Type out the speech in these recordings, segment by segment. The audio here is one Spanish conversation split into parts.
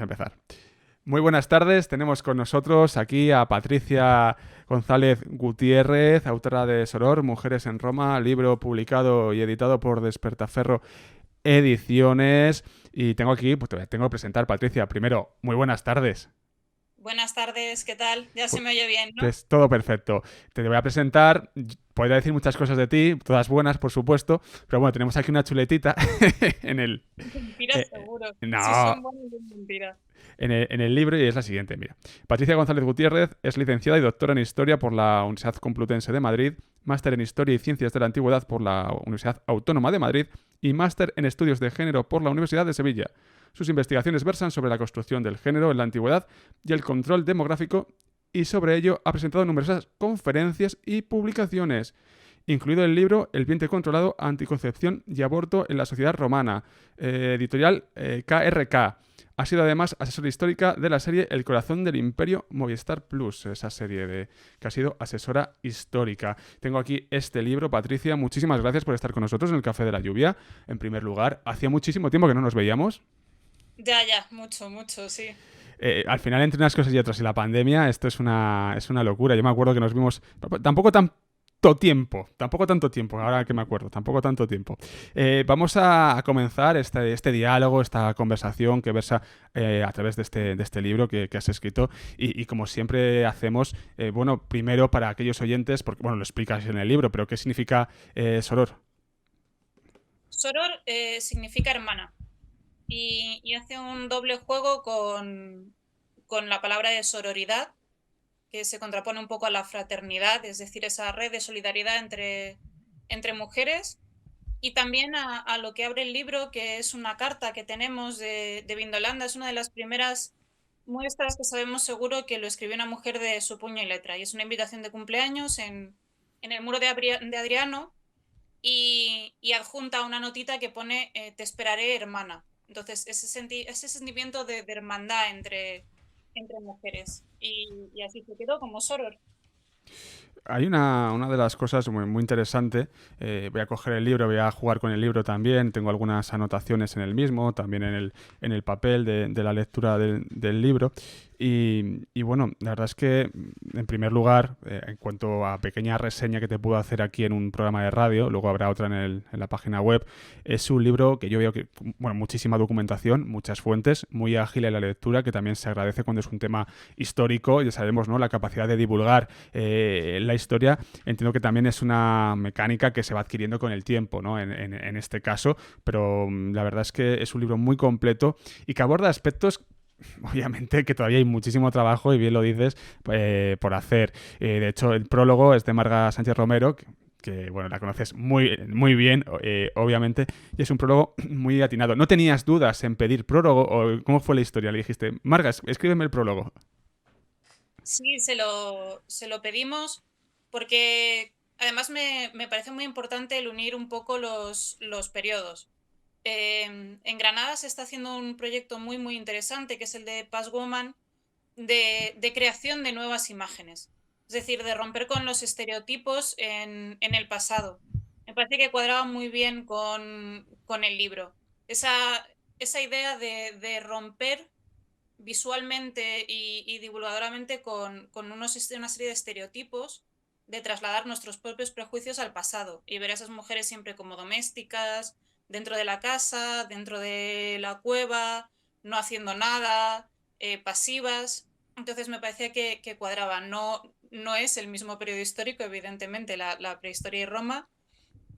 vamos a empezar. Muy buenas tardes, tenemos con nosotros aquí a Patricia González Gutiérrez, autora de Soror, Mujeres en Roma, libro publicado y editado por Despertaferro Ediciones. Y tengo aquí, pues te tengo que presentar, Patricia. Primero, muy buenas tardes. Buenas tardes, ¿qué tal? Ya se Pu- me oye bien, ¿no? Pues todo perfecto. Te voy a presentar, podría decir muchas cosas de ti, todas buenas, por supuesto, pero bueno, tenemos aquí una chuletita en el... Mentiras seguro. Si no, son buenas, es mentira. en el libro y es la siguiente, mira. Patricia González Gutiérrez es licenciada y doctora en Historia por la Universidad Complutense de Madrid, máster en Historia y Ciencias de la Antigüedad por la Universidad Autónoma de Madrid y máster en Estudios de Género por la Universidad de Sevilla. Sus investigaciones versan sobre la construcción del género en la antigüedad y el control demográfico y sobre ello ha presentado numerosas conferencias y publicaciones, incluido el libro El vientre controlado, anticoncepción y aborto en la sociedad romana, editorial KRK. Ha sido además asesora histórica de la serie El corazón del imperio Movistar Plus, esa serie que ha sido asesora histórica. Tengo aquí este libro, Patricia, muchísimas gracias por estar con nosotros en el Café de la Lluvia. En primer lugar, hacía muchísimo tiempo que no nos veíamos. Ya, mucho, mucho, sí. Al final, entre unas cosas y otras y la pandemia, esto es una locura. Yo me acuerdo que nos vimos tampoco tampoco tanto tiempo, ahora que me acuerdo, tampoco tanto tiempo. Vamos a comenzar este diálogo, esta conversación que versa a través de este libro que has escrito y como siempre hacemos, bueno, primero para aquellos oyentes, porque bueno, lo explicas en el libro, pero ¿qué significa soror? Soror significa hermana y hace un doble juego con la palabra de sororidad, que se contrapone un poco a la fraternidad, es decir, esa red de solidaridad entre mujeres. Y también a lo que abre el libro, que es una carta que tenemos de Vindolanda, es una de las primeras muestras que sabemos seguro que lo escribió una mujer de su puño y letra. Y es una invitación de cumpleaños en el muro de Adriano y adjunta una notita que pone te esperaré, hermana. Entonces, ese sentimiento de hermandad entre mujeres. Y así se quedó como Soror. Hay una de las cosas muy interesante. Voy a coger el libro, voy a jugar con el libro también. Tengo algunas anotaciones en el mismo, también en el papel de la lectura del libro. Y bueno, la verdad es que, en primer lugar, en cuanto a pequeña reseña que te puedo hacer aquí en un programa de radio, luego habrá otra en la página web, es un libro que yo veo que, bueno, muchísima documentación, muchas fuentes, muy ágil en la lectura, que también se agradece cuando es un tema histórico. Ya sabemos, ¿no? La capacidad de divulgar la historia, entiendo que también es una mecánica que se va adquiriendo con el tiempo, ¿no? En este caso, pero la verdad es que es un libro muy completo y que aborda aspectos obviamente que todavía hay muchísimo trabajo y bien lo dices por hacer. De hecho, el prólogo es de Marga Sánchez Romero, que, bueno, la conoces muy bien, obviamente, y es un prólogo muy atinado. ¿No tenías dudas en pedir prólogo o cómo fue la historia? Le dijiste, Marga, escríbeme el prólogo. Sí, se lo pedimos porque además me parece muy importante el unir un poco los periodos. En Granada se está haciendo un proyecto muy interesante que es el de Passwoman de creación de nuevas imágenes. Es decir, de romper con los estereotipos en el pasado. Me parece que cuadraba muy bien con el libro. Esa idea de romper visualmente y divulgadoramente con una serie de estereotipos, de trasladar nuestros propios prejuicios al pasado y ver a esas mujeres siempre como domésticas, dentro de la casa, dentro de la cueva, no haciendo nada, pasivas. Entonces me parecía que cuadraba. No es el mismo periodo histórico, evidentemente, la prehistoria y Roma,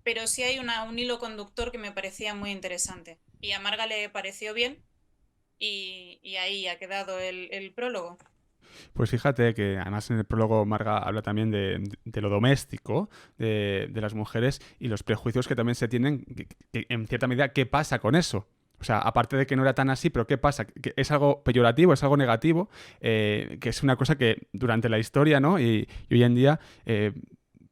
pero sí hay un hilo conductor que me parecía muy interesante. Y a Marga le pareció bien y ahí ha quedado el prólogo. Pues fíjate que además en el prólogo Marga habla también de lo doméstico de las mujeres y los prejuicios que también se tienen, que en cierta medida, ¿qué pasa con eso? O sea, aparte de que no era tan así, pero ¿qué pasa? Que es algo peyorativo, es algo negativo, que es una cosa que durante la historia, ¿no? Y hoy en día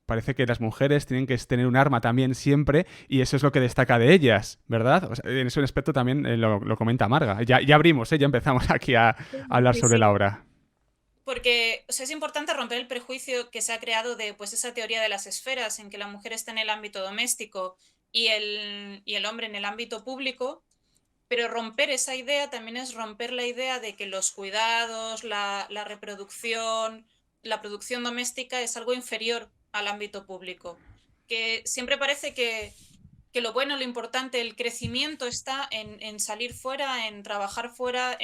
parece que las mujeres tienen que tener un arma también siempre y eso es lo que destaca de ellas, ¿verdad? O sea, en ese aspecto también lo comenta Marga. Ya abrimos, ¿eh? Ya empezamos aquí a hablar Sí, sobre la sí. obra. Porque o sea, es importante romper el prejuicio que se ha creado de pues, esa teoría de las esferas en que la mujer está en el ámbito doméstico y el hombre en el ámbito público. Pero romper esa idea también es romper la idea de que los cuidados, la reproducción, la producción doméstica es algo inferior al ámbito público. Que siempre parece que lo bueno, lo importante, el crecimiento está en salir fuera, en trabajar fuera,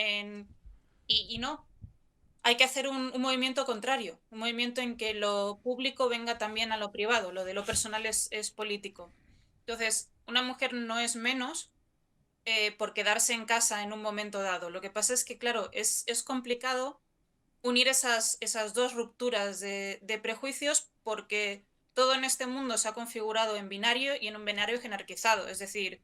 y no. Hay que hacer un movimiento contrario, un movimiento en que lo público venga también a lo privado, lo de lo personal es político. Entonces, una mujer no es menos por quedarse en casa en un momento dado. Lo que pasa es que, claro, es complicado unir esas dos rupturas de prejuicios porque todo en este mundo se ha configurado en binario y en un binario jerarquizado. Es decir,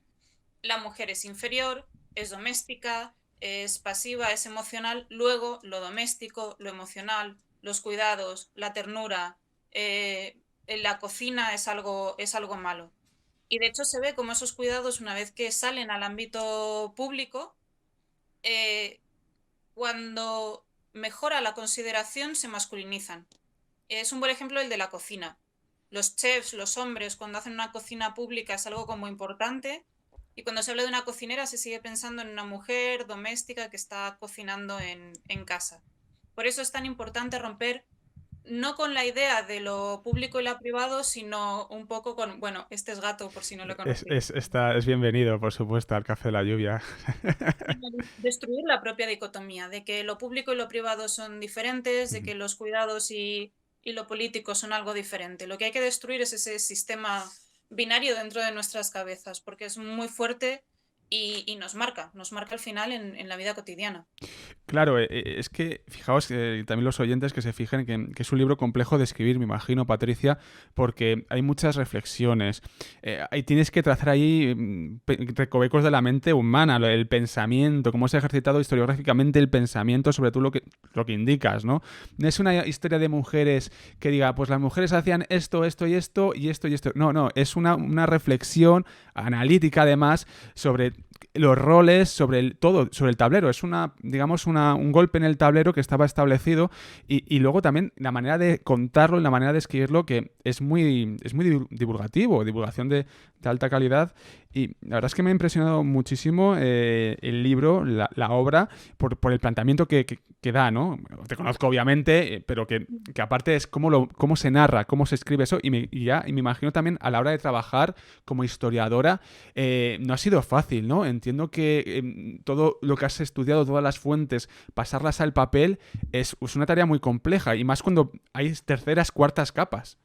la mujer es inferior, es doméstica, es pasiva, es emocional, luego lo doméstico, lo emocional, los cuidados, la ternura, la cocina es algo malo. Y de hecho se ve como esos cuidados, una vez que salen al ámbito público, eh, cuando mejora la consideración, se masculinizan. Es un buen ejemplo el de la cocina. Los chefs, los hombres, cuando hacen una cocina pública es algo como importante. Y cuando se habla de una cocinera se sigue pensando en una mujer doméstica que está cocinando en casa. Por eso es tan importante romper no con la idea de lo público y lo privado, sino un poco con, bueno, este es gato por si no lo conocéis. Es bienvenido, por supuesto, al café de la lluvia. Destruir la propia dicotomía de que lo público y lo privado son diferentes, de que los cuidados y lo político son algo diferente. Lo que hay que destruir es ese sistema binario dentro de nuestras cabezas, porque es muy fuerte y nos marca al final en la vida cotidiana. Claro, es que fijaos que también los oyentes que se fijen que es un libro complejo de escribir, me imagino, Patricia, porque hay muchas reflexiones. Ahí tienes que trazar ahí recovecos de la mente humana, el pensamiento, cómo se ha ejercitado historiográficamente el pensamiento sobre todo lo que indicas, ¿no? No es una historia de mujeres que diga, pues las mujeres hacían esto, esto y esto y esto y esto. No, no, es una reflexión analítica además sobre los roles, sobre todo, sobre el tablero. Es digamos, un golpe en el tablero que estaba establecido y luego también la manera de contarlo y la manera de escribirlo que es muy divulgativo, divulgación de alta calidad. Y la verdad es que me ha impresionado muchísimo el libro, la obra, por el planteamiento que da, ¿no? Te conozco obviamente, pero que aparte es cómo se narra, cómo se escribe eso y me imagino también a la hora de trabajar como historiadora no ha sido fácil, ¿no? Entiendo que todo lo que has estudiado, todas las fuentes, pasarlas al papel es una tarea muy compleja y más cuando hay terceras, cuartas capas.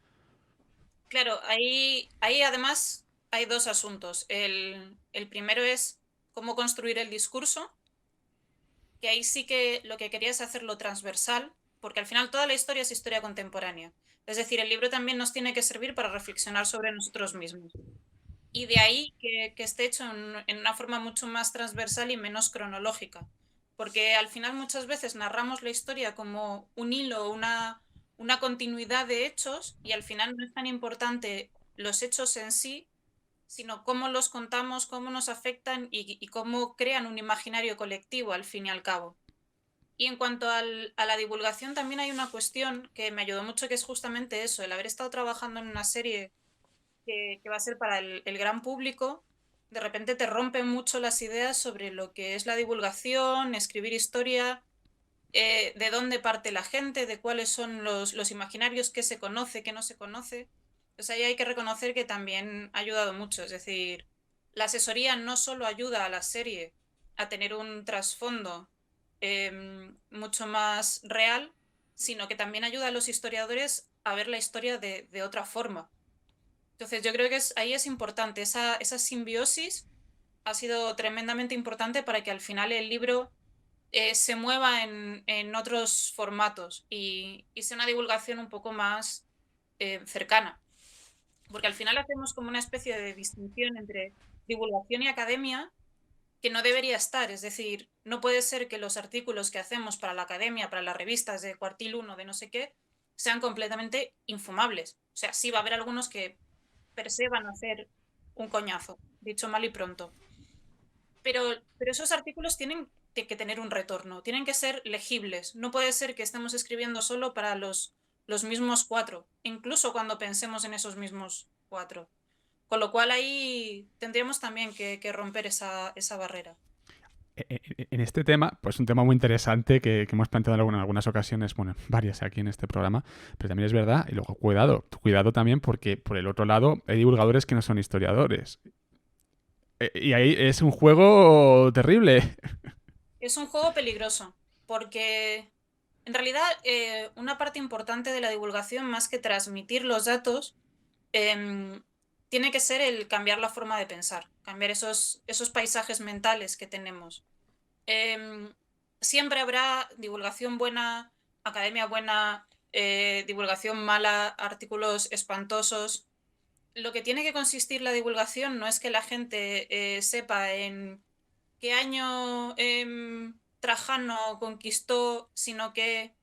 Claro, ahí además hay dos asuntos. El primero es cómo construir el discurso, que ahí sí que lo que quería es hacerlo transversal, porque al final toda la historia es historia contemporánea. Es decir, el libro también nos tiene que servir para reflexionar sobre nosotros mismos. Y de ahí que esté hecho en una forma mucho más transversal y menos cronológica. Porque al final muchas veces narramos la historia como un hilo, una continuidad de hechos, y al final no es tan importante los hechos en sí, sino cómo los contamos, cómo nos afectan y cómo crean un imaginario colectivo al fin y al cabo. Y en cuanto a la divulgación, también hay una cuestión que me ayudó mucho, que es justamente eso, el haber estado trabajando en una serie que va a ser para el gran público. De repente te rompen mucho las ideas sobre lo que es la divulgación, escribir historia, de dónde parte la gente, de cuáles son los imaginarios, qué se conoce, qué no se conoce. Pues ahí hay que reconocer que también ha ayudado mucho. Es decir, la asesoría no solo ayuda a la serie a tener un trasfondo mucho más real, sino que también ayuda a los historiadores a ver la historia de otra forma. Entonces yo creo que ahí es importante, esa simbiosis ha sido tremendamente importante para que al final el libro se mueva en otros formatos y sea una divulgación un poco más cercana. Porque al final hacemos como una especie de distinción entre divulgación y academia que no debería estar. Es decir, no puede ser que los artículos que hacemos para la academia, para las revistas de Cuartil Uno, de no sé qué, sean completamente infumables. O sea, sí va a haber algunos que per se van a hacer un coñazo, dicho mal y pronto. Pero esos artículos tienen que tener un retorno, tienen que ser legibles. No puede ser que estemos escribiendo solo para los mismos cuatro, incluso cuando pensemos en esos mismos cuatro. Con lo cual ahí tendríamos también que romper esa barrera. En este tema, pues un tema muy interesante que hemos planteado en algunas ocasiones, bueno, varias aquí en este programa, pero también es verdad, y luego cuidado también porque por el otro lado hay divulgadores que no son historiadores. Y ahí es un juego terrible. Es un juego peligroso, porque en realidad una parte importante de la divulgación, más que transmitir los datos, em, tiene que ser el cambiar la forma de pensar, cambiar esos paisajes mentales que tenemos. Em, Siempre habrá divulgación buena, academia buena, divulgación mala, artículos espantosos. Lo que tiene que consistir la divulgación no es que la gente sepa en qué año Trajano conquistó, sino que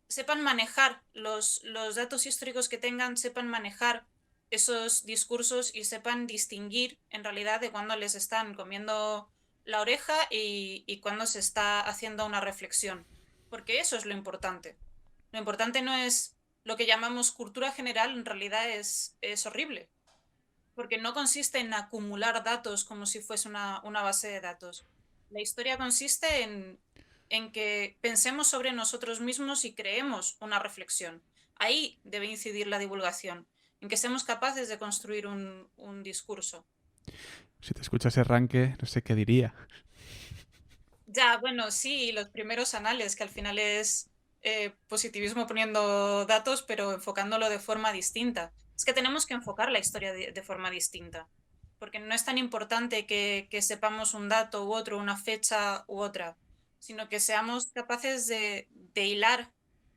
sepan manejar los datos históricos que tengan, sepan manejar esos discursos y sepan distinguir en realidad de cuándo les están comiendo la oreja y cuándo se está haciendo una reflexión. Porque eso es lo importante. Lo importante no es lo que llamamos cultura general, en realidad es horrible. Porque no consiste en acumular datos como si fuese una base de datos. La historia consiste en que pensemos sobre nosotros mismos y creemos una reflexión. Ahí debe incidir la divulgación, en que seamos capaces de construir un discurso. Si te escuchas ese arranque, no sé qué diría. Ya, bueno, sí, los primeros anales, que al final es positivismo poniendo datos, pero enfocándolo de forma distinta. Es que tenemos que enfocar la historia de forma distinta, porque no es tan importante que sepamos un dato u otro, una fecha u otra, sino que seamos capaces de hilar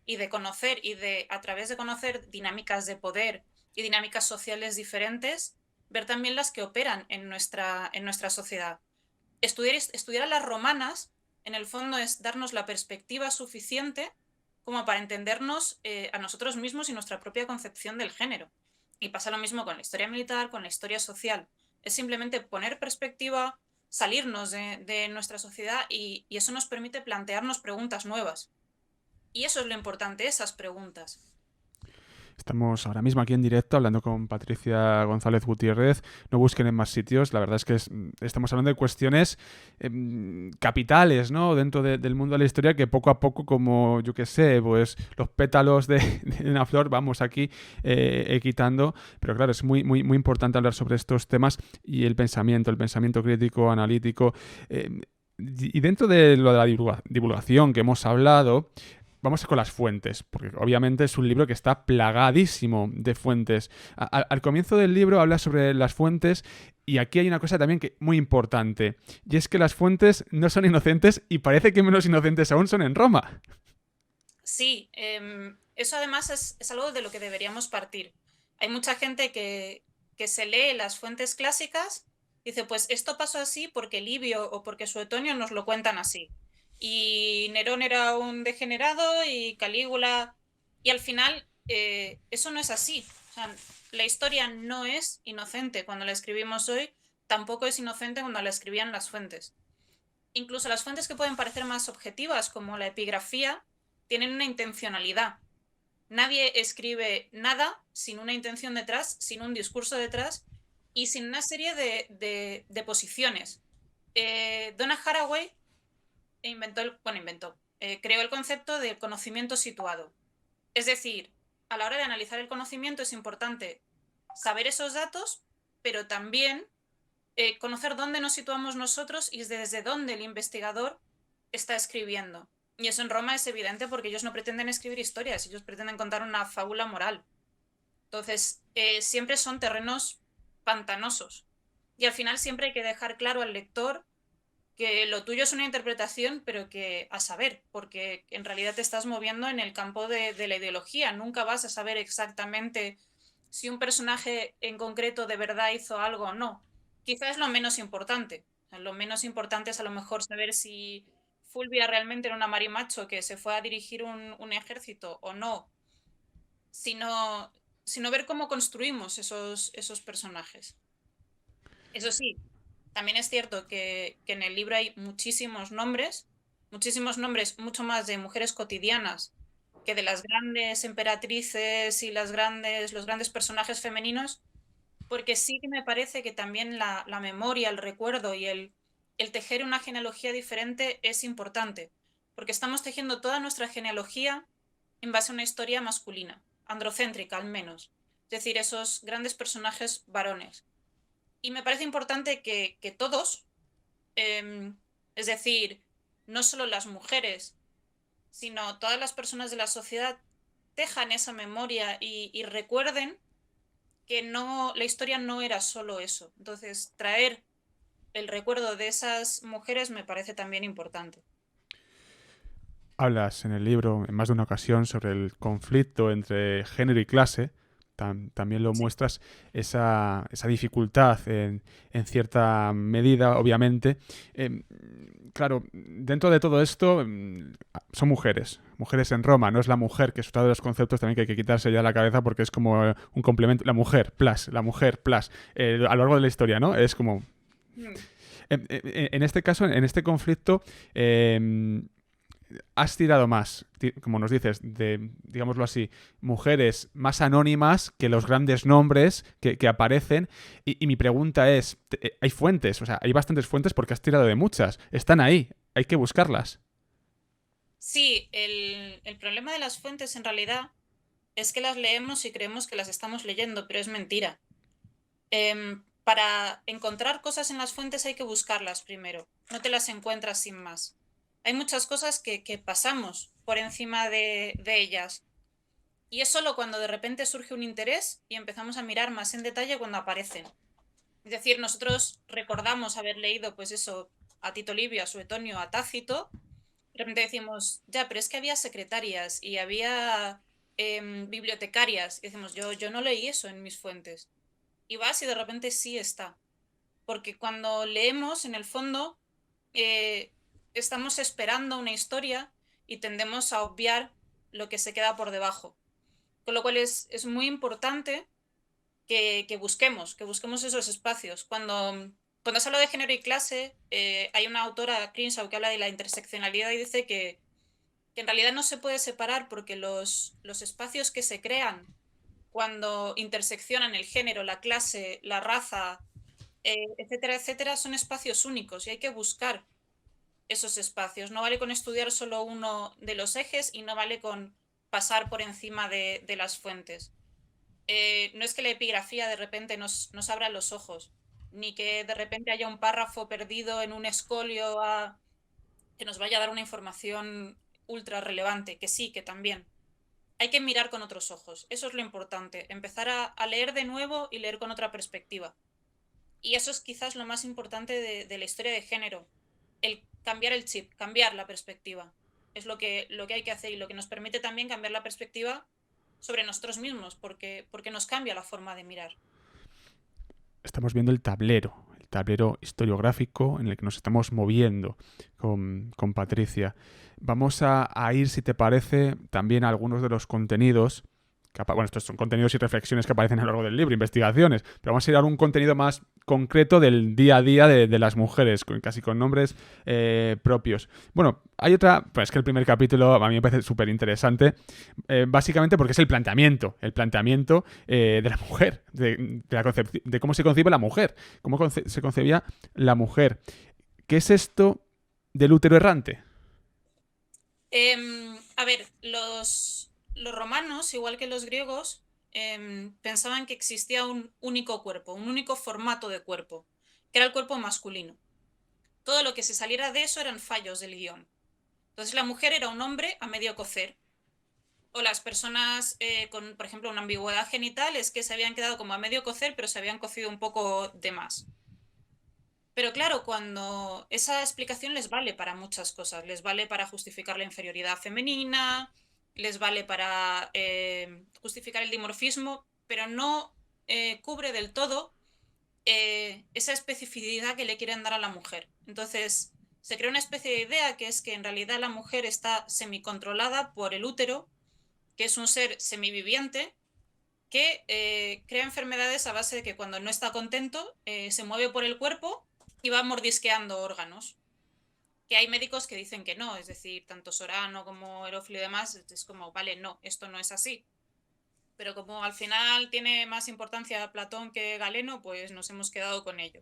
y de conocer y de, a través de conocer dinámicas de poder y dinámicas sociales diferentes, ver también las que operan en nuestra sociedad. Estudiar a las romanas, en el fondo, es darnos la perspectiva suficiente como para entendernos a nosotros mismos y nuestra propia concepción del género. Y pasa lo mismo con la historia militar, con la historia social. Es simplemente poner perspectiva, salirnos de nuestra sociedad y eso nos permite plantearnos preguntas nuevas. Y eso es lo importante, esas preguntas. Estamos ahora mismo aquí en directo hablando con Patricia González Gutiérrez. No busquen en más sitios. La verdad es que estamos hablando de cuestiones capitales, ¿no? Dentro del mundo de la historia que poco a poco, como yo que sé, pues los pétalos de una flor vamos aquí quitando. Pero claro, es muy importante hablar sobre estos temas y el pensamiento crítico, analítico. Y dentro de lo de la divulgación que hemos hablado, vamos con las fuentes, porque obviamente es un libro que está plagadísimo de fuentes. Al comienzo del libro habla sobre las fuentes y aquí hay una cosa también que muy importante, y es que las fuentes no son inocentes y parece que menos inocentes aún son en Roma. Sí, eso además es algo de lo que deberíamos partir. Hay mucha gente que se lee las fuentes clásicas y dice, pues esto pasó así porque Livio o porque Suetonio nos lo cuentan así. Y Nerón era un degenerado y Calígula... Y al final eso no es así. O sea, la historia no es inocente cuando la escribimos hoy, tampoco es inocente cuando la escribían las fuentes. Incluso las fuentes que pueden parecer más objetivas, como la epigrafía, tienen una intencionalidad. Nadie escribe nada sin una intención detrás, sin un discurso detrás y sin una serie de posiciones. Donna Haraway creó el concepto del conocimiento situado. Es decir, a la hora de analizar el conocimiento es importante saber esos datos, pero también conocer dónde nos situamos nosotros y desde dónde el investigador está escribiendo. Y eso en Roma es evidente porque ellos no pretenden escribir historias, ellos pretenden contar una fábula moral. Entonces, siempre son terrenos pantanosos. Y al final siempre hay que dejar claro al lector que lo tuyo es una interpretación, pero que a saber, porque en realidad te estás moviendo en el campo de la ideología. Nunca vas a saber exactamente si un personaje en concreto de verdad hizo algo o no. Quizás es lo menos importante. O sea, lo menos importante es a lo mejor saber si Fulvia realmente era una marimacho que se fue a dirigir un ejército o no, sino, sino ver cómo construimos esos personajes. Eso sí, también es cierto que en el libro hay muchísimos nombres, mucho más de mujeres cotidianas que de las grandes emperatrices y los grandes personajes femeninos, porque sí que me parece que también la memoria, el recuerdo el tejer una genealogía diferente es importante, porque estamos tejiendo toda nuestra genealogía en base a una historia masculina, androcéntrica al menos, es decir, esos grandes personajes varones. Y me parece importante que todos, es decir, no solo las mujeres, sino todas las personas de la sociedad tejan esa memoria y recuerden que no, la historia no era solo eso. Entonces, traer el recuerdo de esas mujeres me parece también importante. Hablas en el libro en más de una ocasión sobre el conflicto entre género y clase. También lo Sí. muestras esa dificultad en cierta medida, obviamente. Claro, dentro de todo esto son mujeres en Roma, no es la mujer, que es otro de los conceptos también que hay que quitarse ya de la cabeza porque es como un complemento, la mujer plus, a lo largo de la historia, ¿no? Es como... Mm. En este caso, en este conflicto, has tirado más, como nos dices, de, digámoslo así, mujeres más anónimas que los grandes nombres que aparecen. Y mi pregunta es, ¿hay fuentes? O sea, hay bastantes fuentes porque has tirado de muchas. Están ahí, hay que buscarlas. Sí, el problema de las fuentes en realidad es que las leemos y creemos que las estamos leyendo, pero es mentira. Para encontrar cosas en las fuentes hay que buscarlas primero, no te las encuentras sin más. Hay muchas cosas que pasamos por encima de ellas y es solo cuando de repente surge un interés y empezamos a mirar más en detalle cuando aparecen. Es decir, nosotros recordamos haber leído, pues eso, a Tito Livio, a Suetonio, a Tácito. De repente decimos, ya, pero es que había secretarias y había bibliotecarias. Y decimos, yo no leí eso en mis fuentes. Y vas y de repente sí está. Porque cuando leemos, en el fondo, eh, estamos esperando una historia y tendemos a obviar lo que se queda por debajo. Con lo cual es muy importante que busquemos esos espacios. Cuando se habla de género y clase, hay una autora, Crenshaw, que habla de la interseccionalidad y dice que en realidad no se puede separar porque los espacios que se crean cuando interseccionan el género, la clase, la raza, etcétera, etcétera, son espacios únicos y hay que buscar esos espacios. No vale con estudiar solo uno de los ejes y no vale con pasar por encima de las fuentes. No es que la epigrafía de repente nos abra los ojos, ni que de repente haya un párrafo perdido en un escolio que nos vaya a dar una información ultra relevante, que sí, que también. Hay que mirar con otros ojos, eso es lo importante, empezar a leer de nuevo y leer con otra perspectiva. Y eso es quizás lo más importante de la historia de género, el cambiar el chip, cambiar la perspectiva. Es lo que hay que hacer y lo que nos permite también cambiar la perspectiva sobre nosotros mismos, porque nos cambia la forma de mirar. Estamos viendo el tablero historiográfico en el que nos estamos moviendo con Patricia. Vamos a ir, si te parece, también a algunos de los contenidos. Bueno, estos son contenidos y reflexiones que aparecen a lo largo del libro, investigaciones, pero vamos a ir a un contenido más concreto del día a día de las mujeres, casi con nombres propios. Bueno, hay otra, pues es que el primer capítulo a mí me parece súper interesante, básicamente porque es el planteamiento de la mujer, de cómo se concibe la mujer, cómo se concebía la mujer. ¿Qué es esto del útero errante? A ver, los romanos, igual que los griegos, pensaban que existía un único cuerpo, un único formato de cuerpo, que era el cuerpo masculino. Todo lo que se saliera de eso eran fallos del guión. Entonces la mujer era un hombre a medio cocer. O las personas con, por ejemplo, una ambigüedad genital es que se habían quedado como a medio cocer, pero se habían cocido un poco de más. Pero claro, cuando esa explicación les vale para muchas cosas, les vale para justificar la inferioridad femenina, les vale para justificar el dimorfismo, pero no cubre del todo esa especificidad que le quieren dar a la mujer. Entonces, se crea una especie de idea que es que en realidad la mujer está semicontrolada por el útero, que es un ser semiviviente que crea enfermedades a base de que cuando no está contento se mueve por el cuerpo y va mordisqueando órganos. Que hay médicos que dicen que no, es decir, tanto Sorano como Herófilo y demás, es como, vale, no, esto no es así. Pero como al final tiene más importancia Platón que Galeno, pues nos hemos quedado con ello.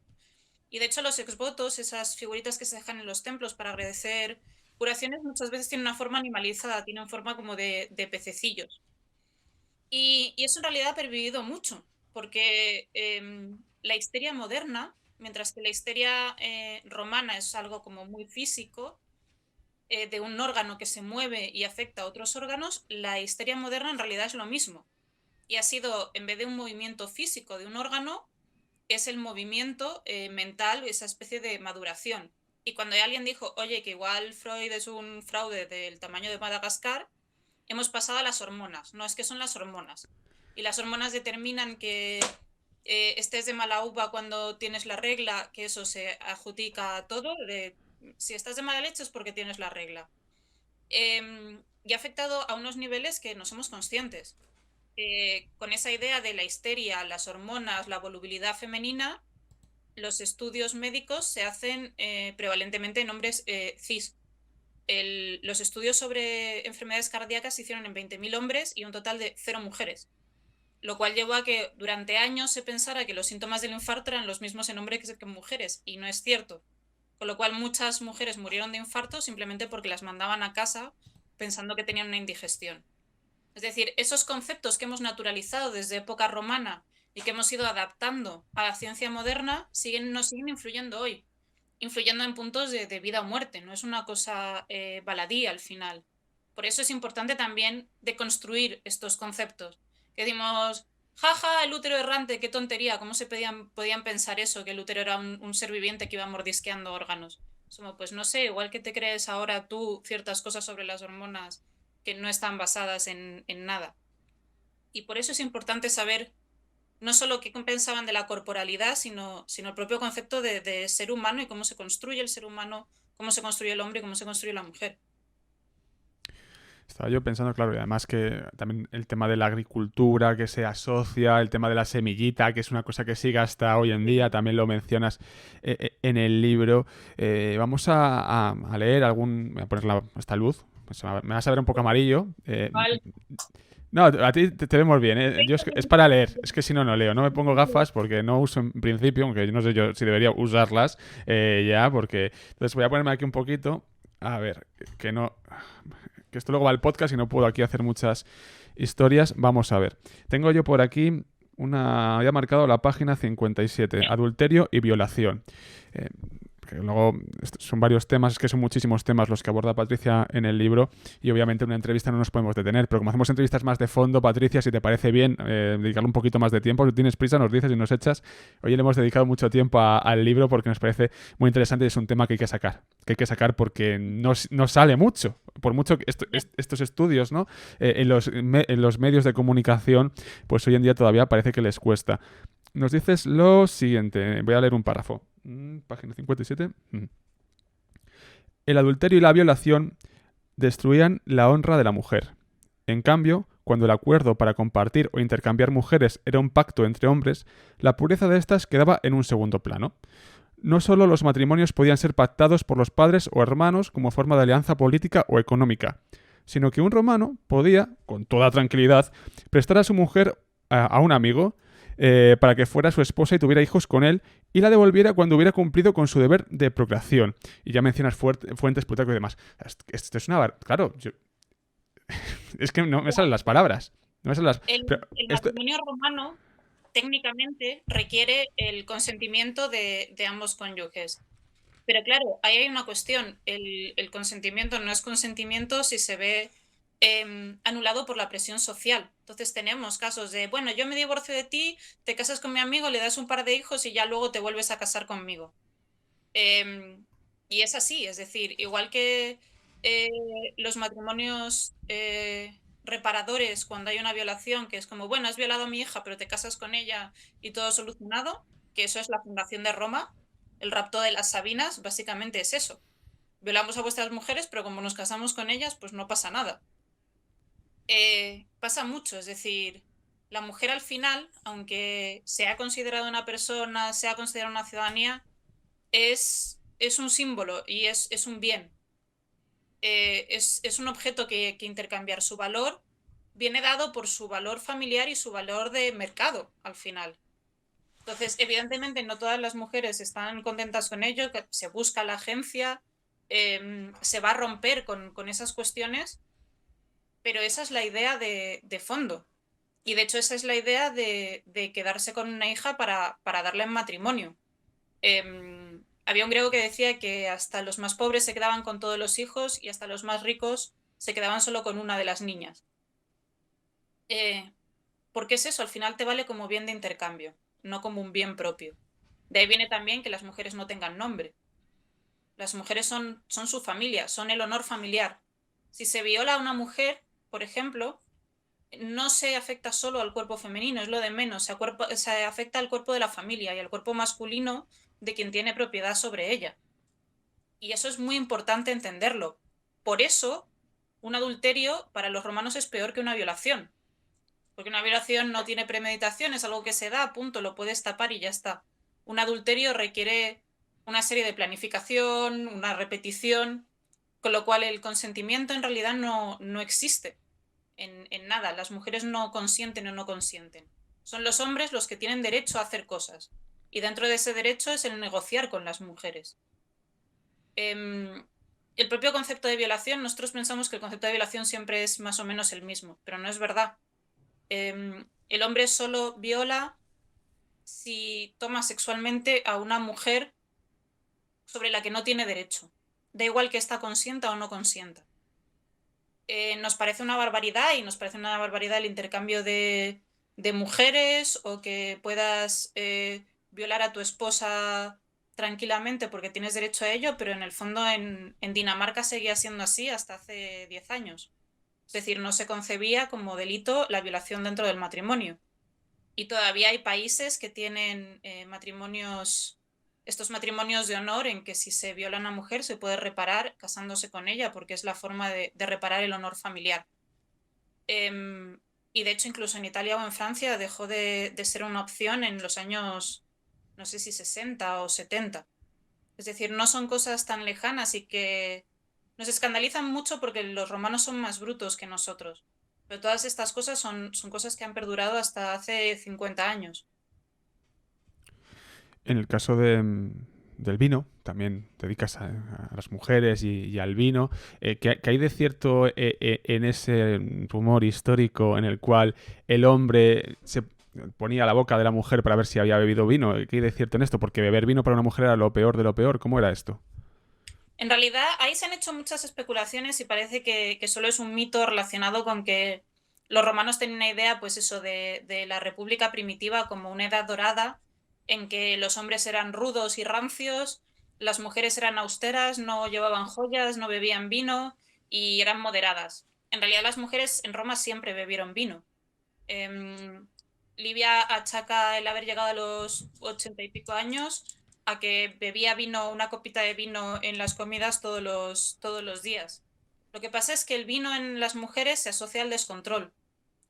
Y de hecho los exvotos, esas figuritas que se dejan en los templos para agradecer curaciones, muchas veces tienen una forma animalizada, tienen forma como de pececillos. Y eso en realidad ha pervivido mucho, porque la histeria moderna, mientras que la histeria romana es algo como muy físico, de un órgano que se mueve y afecta a otros órganos, la histeria moderna en realidad es lo mismo. Y ha sido, en vez de un movimiento físico de un órgano, es el movimiento mental, esa especie de maduración. Y cuando alguien dijo, oye, que igual Freud es un fraude del tamaño de Madagascar, hemos pasado a las hormonas. No, es que son las hormonas. Y las hormonas determinan que estés de mala uva cuando tienes la regla, que eso se adjudica a todo. Si estás de mala leche es porque tienes la regla. Y ha afectado a unos niveles que no somos conscientes. Con esa idea de la histeria, las hormonas, la volubilidad femenina, los estudios médicos se hacen prevalentemente en hombres cis. Los estudios sobre enfermedades cardíacas se hicieron en 20.000 hombres y un total de 0 mujeres, lo cual llevó a que durante años se pensara que los síntomas del infarto eran los mismos en hombres que en mujeres, y no es cierto. Con lo cual muchas mujeres murieron de infarto simplemente porque las mandaban a casa pensando que tenían una indigestión. Es decir, esos conceptos que hemos naturalizado desde época romana y que hemos ido adaptando a la ciencia moderna nos siguen influyendo hoy, influyendo en puntos de vida o muerte, no es una cosa baladí al final. Por eso es importante también deconstruir estos conceptos. Que decimos, jaja, el útero errante, qué tontería, ¿cómo se podían pensar eso, que el útero era un ser viviente que iba mordisqueando órganos? Como, pues no sé, igual que te crees ahora tú ciertas cosas sobre las hormonas que no están basadas en nada. Y por eso es importante saber no solo qué pensaban de la corporalidad, sino el propio concepto de ser humano y cómo se construye el ser humano, cómo se construye el hombre y cómo se construye la mujer. Estaba yo pensando, claro, y además que también el tema de la agricultura que se asocia, el tema de la semillita, que es una cosa que sigue hasta hoy en día, también lo mencionas en el libro. Vamos a leer algún... Voy a poner esta luz, pues me vas a ver un poco amarillo. Vale. No, a ti te vemos bien, ¿eh? Yo es para leer, es que si no, no leo. No me pongo gafas porque no uso en principio, aunque yo no sé yo si debería usarlas ya, porque... Entonces voy a ponerme aquí un poquito, a ver, que no... Que esto luego va al podcast y no puedo aquí hacer muchas historias. Vamos a ver. Tengo yo por aquí había marcado la página 57, adulterio y violación. Que luego son varios temas, es que son muchísimos temas los que aborda Patricia en el libro y obviamente en una entrevista no nos podemos detener, pero como hacemos entrevistas más de fondo, Patricia, si te parece bien dedicarle un poquito más de tiempo, si tienes prisa nos dices y nos echas. Hoy le hemos dedicado mucho tiempo al libro porque nos parece muy interesante y es un tema que hay que sacar porque no sale mucho, por mucho que estos estudios, ¿no? En los medios de comunicación, pues hoy en día todavía parece que les cuesta. Nos dices lo siguiente, voy a leer un párrafo. Página 57. El adulterio y la violación destruían la honra de la mujer. En cambio, cuando el acuerdo para compartir o intercambiar mujeres era un pacto entre hombres, la pureza de éstas quedaba en un segundo plano. No solo los matrimonios podían ser pactados por los padres o hermanos como forma de alianza política o económica, sino que un romano podía, con toda tranquilidad, prestar a su mujer a un amigo para que fuera su esposa y tuviera hijos con él y la devolviera cuando hubiera cumplido con su deber de procreación. Y ya mencionas fuentes, Plutarco y demás. Esto es una... Claro, es que no me salen las palabras. No me salen las... El matrimonio romano técnicamente requiere el consentimiento de ambos cónyuges. Pero claro, ahí hay una cuestión. El consentimiento no es consentimiento si se ve anulado por la presión social. Entonces tenemos casos de, bueno, yo me divorcio de ti, te casas con mi amigo, le das un par de hijos y ya luego te vuelves a casar conmigo. Y es así, es decir, igual que los matrimonios reparadores cuando hay una violación, que es como, bueno, has violado a mi hija, pero te casas con ella y todo solucionado, que eso es la fundación de Roma, el rapto de las Sabinas, básicamente es eso. Violamos a vuestras mujeres, pero como nos casamos con ellas, pues no pasa nada. Pasa mucho, es decir, la mujer al final, aunque sea considerada una persona, sea considerada una ciudadanía, es un símbolo y es un bien. Es un objeto que intercambiar. Su valor viene dado por su valor familiar y su valor de mercado al final. Entonces, evidentemente, no todas las mujeres están contentas con ello, que se busca la agencia, se va a romper con esas cuestiones, pero esa es la idea de fondo. Y de hecho, esa es la idea de quedarse con una hija para darle en matrimonio. Había un griego que decía que hasta los más pobres se quedaban con todos los hijos y hasta los más ricos se quedaban solo con una de las niñas. Eh, ¿Por qué es eso? Al final te vale como bien de intercambio, no como un bien propio. De ahí viene también que las mujeres no tengan nombre. Las mujeres son su familia, son el honor familiar. Si se viola a una mujer, por ejemplo, no se afecta solo al cuerpo femenino, es lo de menos, se afecta al cuerpo de la familia y al cuerpo masculino de quien tiene propiedad sobre ella. Y eso es muy importante entenderlo. Por eso, un adulterio para los romanos es peor que una violación, porque una violación no tiene premeditación, es algo que se da, punto, lo puedes tapar y ya está. Un adulterio requiere una serie de planificación, una repetición, con lo cual el consentimiento en realidad no existe en nada. Las mujeres no consienten o no consienten. Son los hombres los que tienen derecho a hacer cosas. Y dentro de ese derecho es el negociar con las mujeres. El propio concepto de violación, nosotros pensamos que el concepto de violación siempre es más o menos el mismo, pero no es verdad. El hombre solo viola si toma sexualmente a una mujer sobre la que no tiene derecho. Da igual que ésta consienta o no consienta. Nos parece una barbaridad y nos parece una barbaridad el intercambio de mujeres o que puedas violar a tu esposa tranquilamente porque tienes derecho a ello, pero en el fondo en Dinamarca seguía siendo así hasta hace 10 años. Es decir, no se concebía como delito la violación dentro del matrimonio. Y todavía hay países que tienen estos matrimonios de honor en que si se viola a una mujer se puede reparar casándose con ella porque es la forma de reparar el honor familiar. Em, y de hecho incluso en Italia o en Francia dejó de ser una opción en los años, no sé si 60 o 70. Es decir, no son cosas tan lejanas y que nos escandalizan mucho porque los romanos son más brutos que nosotros. Pero todas estas cosas son cosas que han perdurado hasta hace 50 años. En el caso del vino, también te dedicas a las mujeres y al vino. ¿Qué hay de cierto en ese rumor histórico en el cual el hombre se ponía a la boca de la mujer para ver si había bebido vino? ¿Qué hay de cierto en esto? Porque beber vino para una mujer era lo peor de lo peor. ¿Cómo era esto? En realidad, ahí se han hecho muchas especulaciones y parece que solo es un mito relacionado con que los romanos tenían una idea, pues eso, de la república primitiva como una edad dorada en que los hombres eran rudos y rancios, las mujeres eran austeras, no llevaban joyas, no bebían vino y eran moderadas. En realidad, las mujeres en Roma siempre bebieron vino. Em, Livia achaca el haber llegado a los 80 y pico años a que bebía vino, una copita de vino en las comidas todos los días. Lo que pasa es que el vino en las mujeres se asocia al descontrol.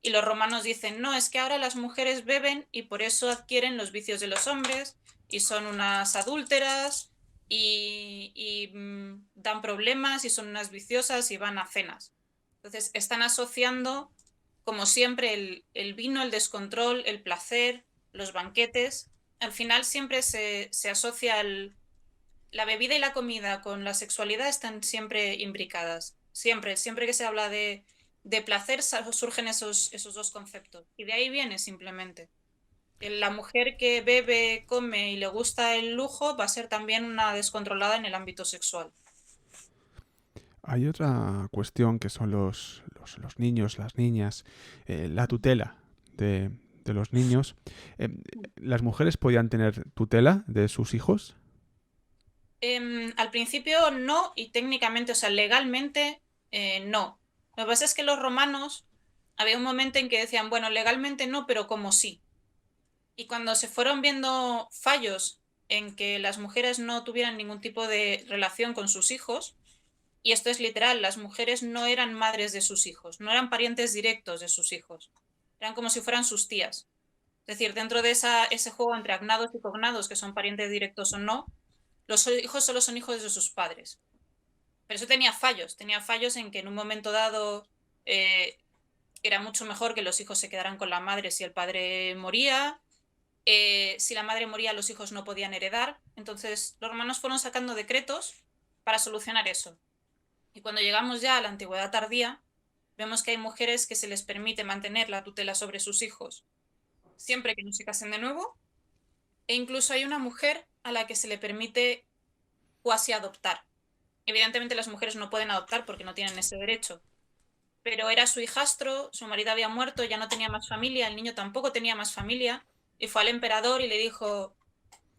Y los romanos dicen, no, es que ahora las mujeres beben y por eso adquieren los vicios de los hombres y son unas adúlteras y dan problemas y son unas viciosas y van a cenas. Entonces están asociando, como siempre, el vino, el descontrol, el placer, los banquetes. Al final siempre se asocia la bebida y la comida con la sexualidad están siempre imbricadas. Siempre, siempre que se habla de placer surgen esos dos conceptos. Y de ahí viene simplemente. La mujer que bebe, come y le gusta el lujo va a ser también una descontrolada en el ámbito sexual. Hay otra cuestión que son los niños, las niñas, la tutela de los niños. Eh, ¿Las mujeres podían tener tutela de sus hijos? Al principio no, y técnicamente, o sea, legalmente no. Lo que pasa es que los romanos había un momento en que decían, bueno, legalmente no, pero como sí. Y cuando se fueron viendo fallos en que las mujeres no tuvieran ningún tipo de relación con sus hijos, y esto es literal, las mujeres no eran madres de sus hijos, no eran parientes directos de sus hijos, eran como si fueran sus tías. Es decir, dentro de ese juego entre agnados y cognados, que son parientes directos o no, los hijos solo son hijos de sus padres. Pero eso tenía fallos en que en un momento dado era mucho mejor que los hijos se quedaran con la madre si el padre moría, Si la madre moría, los hijos no podían heredar. Entonces, los romanos fueron sacando decretos para solucionar eso. Y cuando llegamos ya a la antigüedad tardía, vemos que hay mujeres que se les permite mantener la tutela sobre sus hijos siempre que no se casen de nuevo, e incluso hay una mujer a la que se le permite cuasi adoptar. Evidentemente las mujeres no pueden adoptar porque no tienen ese derecho, pero era su hijastro, su marido había muerto, ya no tenía más familia, el niño tampoco tenía más familia, y fue al emperador y le dijo,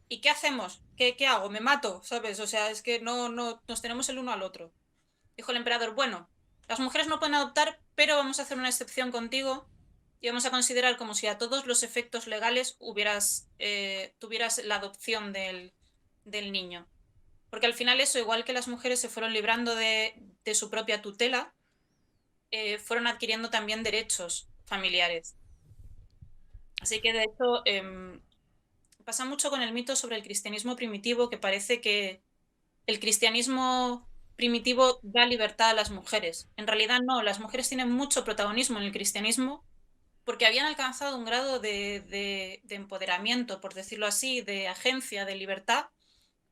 ¿y qué hacemos? ¿Qué hago? ¿Me mato? ¿Sabes? O sea, es que no nos tenemos el uno al otro. Dijo el emperador, bueno, las mujeres no pueden adoptar, pero vamos a hacer una excepción contigo y vamos a considerar como si a todos los efectos legales tuvieras la adopción del niño. Porque al final eso, igual que las mujeres se fueron librando de su propia tutela, fueron adquiriendo también derechos familiares. Así que de hecho pasa mucho con el mito sobre el cristianismo primitivo, que parece que el cristianismo primitivo da libertad a las mujeres. En realidad no, las mujeres tienen mucho protagonismo en el cristianismo porque habían alcanzado un grado de empoderamiento, por decirlo así, de agencia, de libertad,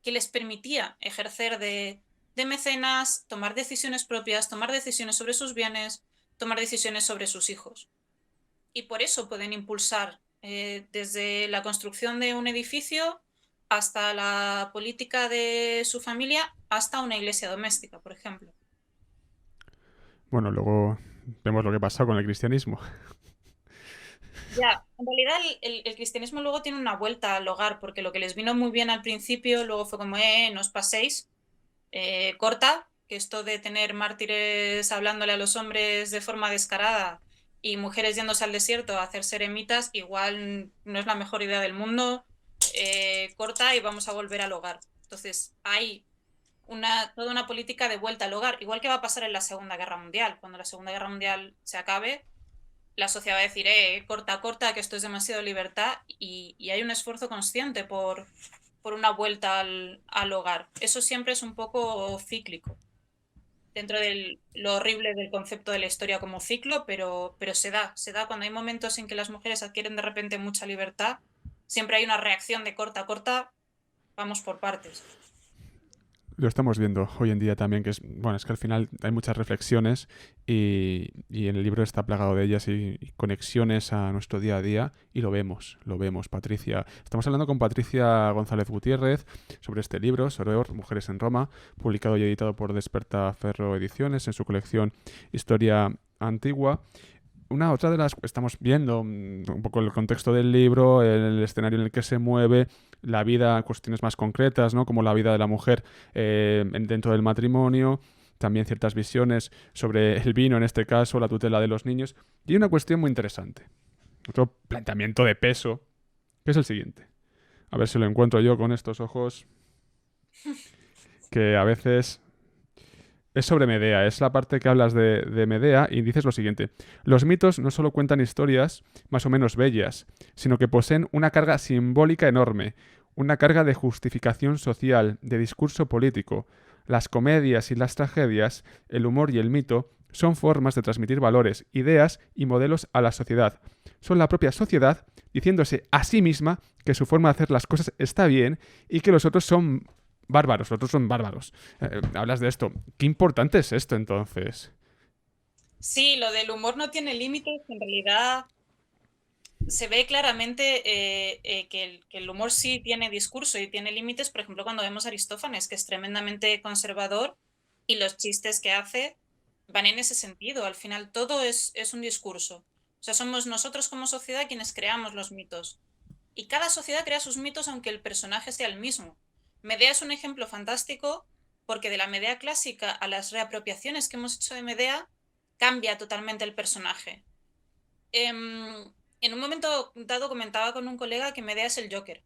que les permitía ejercer de mecenas, tomar decisiones propias, tomar decisiones sobre sus bienes, tomar decisiones sobre sus hijos. Y por eso pueden impulsar desde la construcción de un edificio hasta la política de su familia, hasta una iglesia doméstica, por ejemplo. Bueno, luego vemos lo que pasó con el cristianismo. Ya, en realidad el cristianismo luego tiene una vuelta al hogar, porque lo que les vino muy bien al principio, luego fue como, no os paséis, corta, que esto de tener mártires hablándole a los hombres de forma descarada y mujeres yéndose al desierto a hacerse eremitas, igual no es la mejor idea del mundo, corta y vamos a volver al hogar. Entonces hay toda una política de vuelta al hogar, igual que va a pasar en la Segunda Guerra Mundial. Cuando la Segunda Guerra Mundial se acabe, la sociedad va a decir, corta, corta, que esto es demasiado libertad y hay un esfuerzo consciente por una vuelta al hogar. Eso siempre es un poco cíclico, dentro de lo horrible del concepto de la historia como ciclo, pero se da cuando hay momentos en que las mujeres adquieren de repente mucha libertad, siempre hay una reacción de corta, corta, vamos por partes. Lo estamos viendo hoy en día también, que es, bueno, es que al final hay muchas reflexiones y en el libro está plagado de ellas y conexiones a nuestro día a día y lo vemos, Patricia. Estamos hablando con Patricia González Gutiérrez sobre este libro, Soror, Mujeres en Roma, publicado y editado por Despertaferro Ediciones en su colección Historia Antigua. Una otra de las estamos viendo un poco el contexto del libro, el escenario en el que se mueve, la vida, cuestiones más concretas, ¿no? Como la vida de la mujer dentro del matrimonio, también ciertas visiones sobre el vino, en este caso, la tutela de los niños. Y hay una cuestión muy interesante, otro planteamiento de peso, que es el siguiente. A ver si lo encuentro yo con estos ojos, que a veces es sobre Medea, es la parte que hablas de Medea y dices lo siguiente. Los mitos no solo cuentan historias más o menos bellas, sino que poseen una carga simbólica enorme, una carga de justificación social, de discurso político. Las comedias y las tragedias, el humor y el mito son formas de transmitir valores, ideas y modelos a la sociedad. Son la propia sociedad diciéndose a sí misma que su forma de hacer las cosas está bien y que los otros son bárbaros, los otros son bárbaros. Hablas de esto. ¿Qué importante es esto entonces? Sí, lo del humor no tiene límites, en realidad se ve claramente que el humor sí tiene discurso y tiene límites, por ejemplo, cuando vemos a Aristófanes, que es tremendamente conservador y los chistes que hace van en ese sentido. Al final todo es un discurso. O sea, somos nosotros como sociedad quienes creamos los mitos. Y cada sociedad crea sus mitos aunque el personaje sea el mismo. Medea es un ejemplo fantástico porque de la Medea clásica a las reapropiaciones que hemos hecho de Medea cambia totalmente el personaje. En un momento dado comentaba con un colega que Medea es el Joker.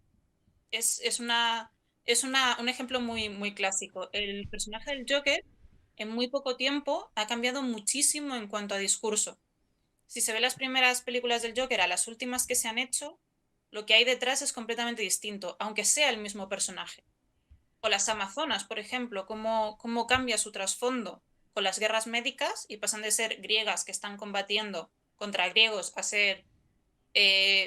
Es un ejemplo muy clásico. El personaje del Joker en muy poco tiempo ha cambiado muchísimo en cuanto a discurso. Si se ve las primeras películas del Joker a las últimas que se han hecho, lo que hay detrás es completamente distinto, aunque sea el mismo personaje. O las Amazonas, por ejemplo, cómo cambia su trasfondo con las guerras médicas y pasan de ser griegas que están combatiendo contra griegos a ser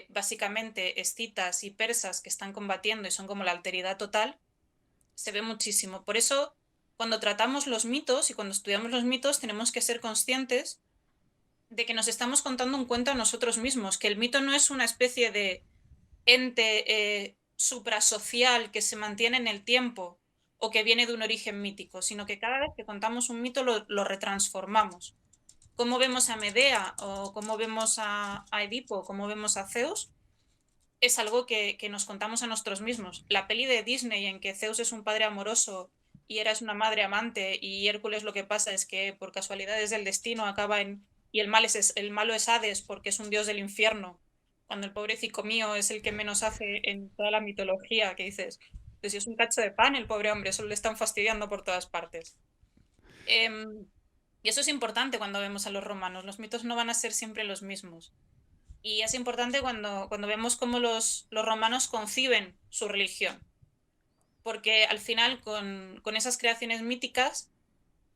básicamente escitas y persas que están combatiendo y son como la alteridad total, se ve muchísimo. Por eso, cuando tratamos los mitos y cuando estudiamos los mitos, tenemos que ser conscientes de que nos estamos contando un cuento a nosotros mismos, que el mito no es una especie de ente suprasocial que se mantiene en el tiempo o que viene de un origen mítico, sino que cada vez que contamos un mito lo retransformamos. Cómo vemos a Medea o cómo vemos a Edipo, cómo vemos a Zeus, es algo que nos contamos a nosotros mismos. La peli de Disney en que Zeus es un padre amoroso y Hera es una madre amante y Hércules lo que pasa es que por casualidades del destino acaba en... y el malo es Hades porque es un dios del infierno, cuando el pobrecito mío es el que menos hace en toda la mitología, que dices, pues si es un cacho de pan el pobre hombre, solo le están fastidiando por todas partes. Y eso es importante cuando vemos a los romanos, los mitos no van a ser siempre los mismos. Y es importante cuando vemos cómo los romanos conciben su religión, porque al final con esas creaciones míticas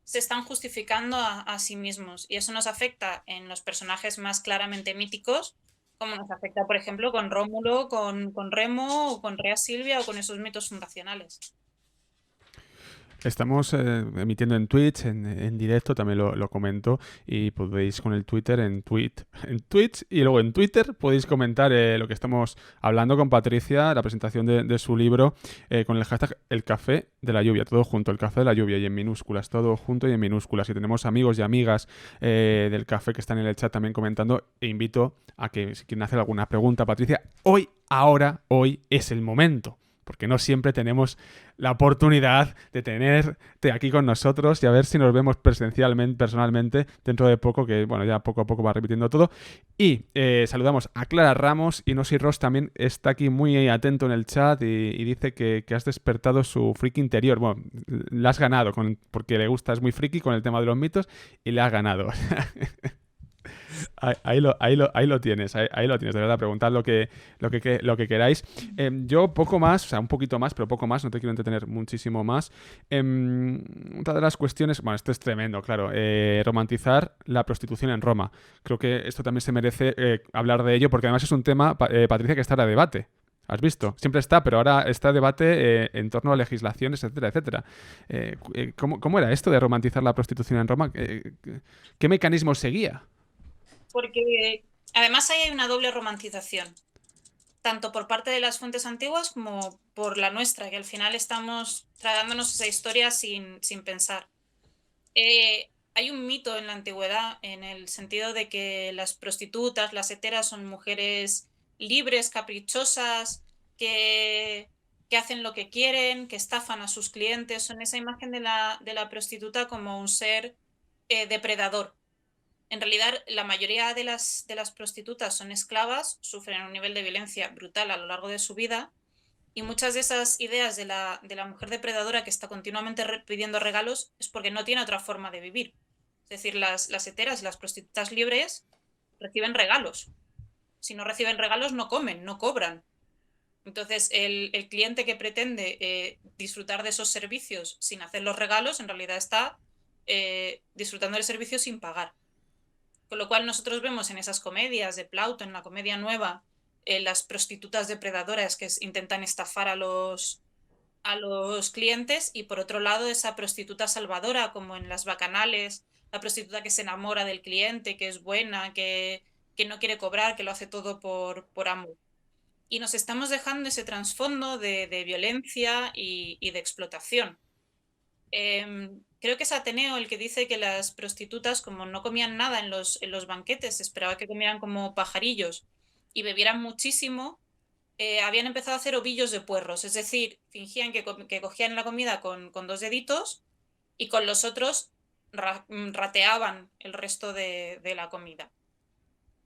se están justificando a sí mismos y eso nos afecta en los personajes más claramente míticos, como nos afecta, por ejemplo, con Rómulo, con Remo o con Rea Silvia o con esos mitos fundacionales. Estamos emitiendo en Twitch, en directo, también lo comento, y podéis con el Twitter en Twitch y luego en Twitter podéis comentar lo que estamos hablando con Patricia, la presentación de su libro, con el hashtag El Café de la Lluvia, todo junto, El Café de la Lluvia y en minúsculas, todo junto y en minúsculas. Y tenemos amigos y amigas del café que están en el chat también comentando, e invito a que si quieren hacer alguna pregunta, Patricia, hoy es el momento. Porque no siempre tenemos la oportunidad de tenerte aquí con nosotros y a ver si nos vemos presencialmente, personalmente, dentro de poco, que bueno, ya poco a poco va repitiendo todo. Y saludamos a Clara Ramos y Nosy Ross también está aquí muy atento en el chat y dice que has despertado su friki interior. Bueno, la has ganado porque le gusta, es muy friki con el tema de los mitos y le has ganado. Ahí lo tienes, ahí lo tienes, de verdad, preguntad lo que queráis. Yo poco más, o sea, un poquito más, pero poco más, no te quiero entretener muchísimo más. Otra de las cuestiones, bueno, esto es tremendo, claro, romantizar la prostitución en Roma. Creo que esto también se merece hablar de ello, porque además es un tema, Patricia, que está a debate. ¿Has visto? Siempre está, pero ahora está debate en torno a legislaciones, etcétera, etcétera. ¿Cómo era esto de romantizar la prostitución en Roma? ¿Qué mecanismos seguía? Porque además ahí hay una doble romantización, tanto por parte de las fuentes antiguas como por la nuestra, que al final estamos tragándonos esa historia sin pensar. Hay un mito en la antigüedad en el sentido de que las prostitutas, las heteras, son mujeres libres, caprichosas, que, que hacen lo que quieren, que estafan a sus clientes. Son esa imagen de la prostituta como un ser depredador. En realidad, la mayoría de las prostitutas son esclavas, sufren un nivel de violencia brutal a lo largo de su vida y muchas de esas ideas de la mujer depredadora que está continuamente pidiendo regalos es porque no tiene otra forma de vivir. Es decir, las heteras y las prostitutas libres reciben regalos. Si no reciben regalos, no comen, no cobran. Entonces, el cliente que pretende disfrutar de esos servicios sin hacer los regalos, en realidad está disfrutando del servicio sin pagar. Con lo cual nosotros vemos en esas comedias de Plauto, en la comedia nueva, las prostitutas depredadoras que intentan estafar a los clientes y por otro lado esa prostituta salvadora como en las bacanales, la prostituta que se enamora del cliente, que es buena, que no quiere cobrar, que lo hace todo por amor. Y nos estamos dejando ese trasfondo de violencia y de explotación. Creo que es Ateneo el que dice que las prostitutas, como no comían nada en los banquetes, esperaba que comieran como pajarillos y bebieran muchísimo, habían empezado a hacer ovillos de puerros, es decir, fingían que cogían la comida con dos deditos y con los otros rateaban el resto de la comida.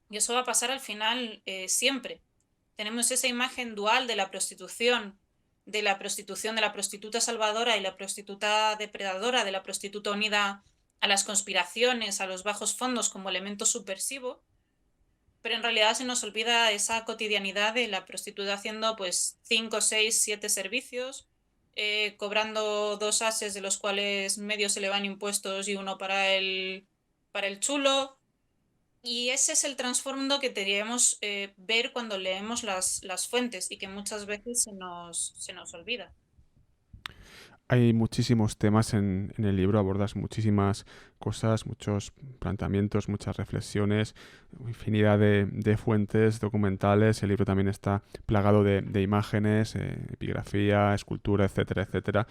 Y eso va a pasar al final siempre. Tenemos esa imagen dual de la prostitución, de la prostitución de la prostituta salvadora y la prostituta depredadora, de la prostituta unida a las conspiraciones, a los bajos fondos como elemento subversivo, pero en realidad se nos olvida esa cotidianidad de la prostituta haciendo pues 5, 6, 7 servicios, cobrando 2 ases de los cuales medio se le van impuestos y uno para el chulo, Y ese es el trasfondo que deberíamos ver cuando leemos las fuentes y que muchas veces se nos olvida. Hay muchísimos temas en el libro, abordas muchísimas cosas, muchos planteamientos, muchas reflexiones, infinidad de fuentes documentales. El libro también está plagado de imágenes, epigrafía, escultura, etcétera, etcétera.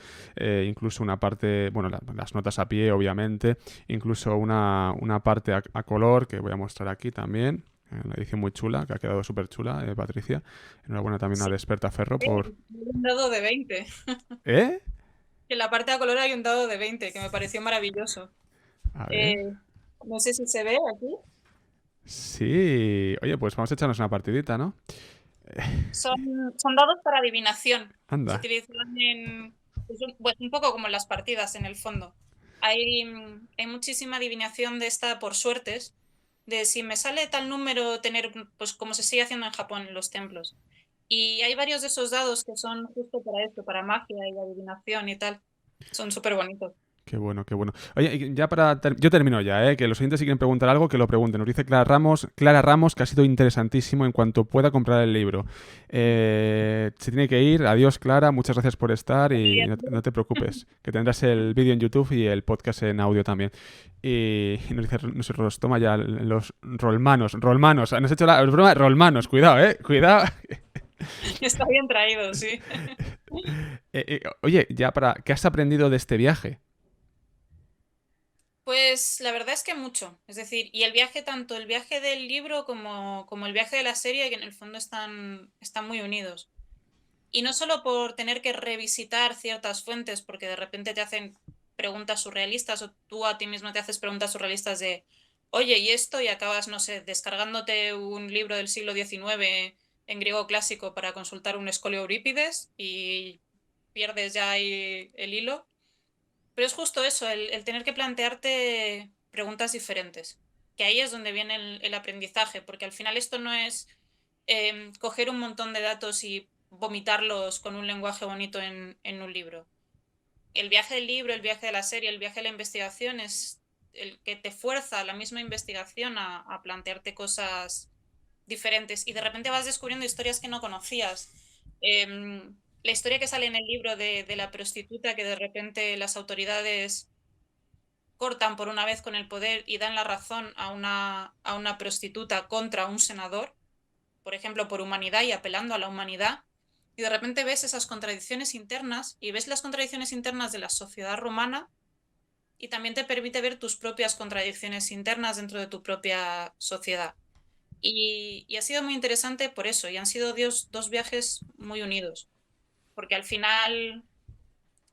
Incluso una parte, bueno, las notas a pie, obviamente, incluso una parte a color que voy a mostrar aquí también. Una edición muy chula, que ha quedado súper chula, Patricia. Enhorabuena también a Sí, Despertaferro por... un dado de 20. ¿Eh? En la parte de color hay un dado de 20 que me pareció maravilloso. A Eh, ver. no sé si se ve aquí. Sí. Oye, pues vamos a echarnos una partidita, ¿no? Son, son dados para adivinación. Se Anda. utilizan pues un poco como en las partidas, en el fondo. Hay muchísima adivinación de esta por suertes, de si me sale tal número, tener, pues como se sigue haciendo en Japón, en los templos. Y hay varios de esos dados que son justo para esto, para magia y adivinación y tal. Son súper bonitos. Qué bueno, qué bueno. Oye, y ya yo termino ya, ¿eh? Que los oyentes si quieren preguntar algo, que lo pregunten. Nos dice Clara Ramos, que ha sido interesantísimo en cuanto pueda comprar el libro. Se tiene que ir. Adiós, Clara. Muchas gracias por estar y no te preocupes, que tendrás el vídeo en YouTube y el podcast en audio también. Y nos dice, nos toma ya los rolmanos. Rolmanos. Nos ha hecho la broma. Rolmanos. Cuidado, Cuidado. Está bien traído, sí. Oye, ¿qué has aprendido de este viaje? Pues la verdad es que mucho. Es decir, y el viaje, tanto el viaje del libro como el viaje de la serie, que en el fondo están muy unidos. Y no solo por tener que revisitar ciertas fuentes, porque de repente te hacen preguntas surrealistas o tú a ti mismo te haces preguntas surrealistas de, oye, ¿y esto? Y acabas, no sé, descargándote un libro del siglo XIX en griego clásico para consultar un Escolio Eurípides y pierdes ya ahí el hilo. Pero es justo eso, el tener que plantearte preguntas diferentes. Que ahí es donde viene el aprendizaje, porque al final esto no es coger un montón de datos y vomitarlos con un lenguaje bonito en un libro. El viaje del libro, el viaje de la serie, el viaje de la investigación es el que te fuerza la misma investigación a plantearte cosas diferentes y de repente vas descubriendo historias que no conocías. La historia que sale en el libro de la prostituta que de repente las autoridades cortan por una vez con el poder y dan la razón a una prostituta contra un senador, por ejemplo, por humanidad y apelando a la humanidad, y de repente ves esas contradicciones internas y ves las contradicciones internas de la sociedad romana y también te permite ver tus propias contradicciones internas dentro de tu propia sociedad. Y ha sido muy interesante por eso, y han sido dos viajes muy unidos, porque al final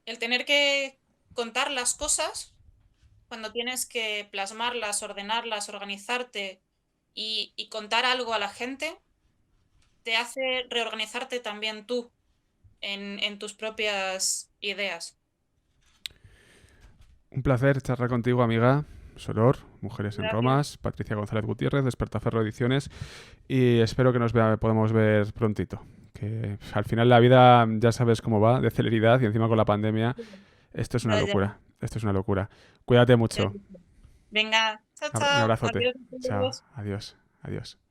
el tener que contar las cosas, cuando tienes que plasmarlas, ordenarlas, organizarte y contar algo a la gente, te hace reorganizarte también tú en tus propias ideas. Un placer charlar contigo, amiga. Soror, Mujeres en Gracias. Romas, Patricia González Gutiérrez, Despertaferro Ediciones, y espero que podamos ver prontito. Que al final la vida ya sabes cómo va, de celeridad, y encima con la pandemia, esto es una Ya, ya, locura. Esto es una locura. Cuídate ya. mucho. Venga, chao, Un chao. abrazote. Adiós a Chao. todos. Adiós. Adiós.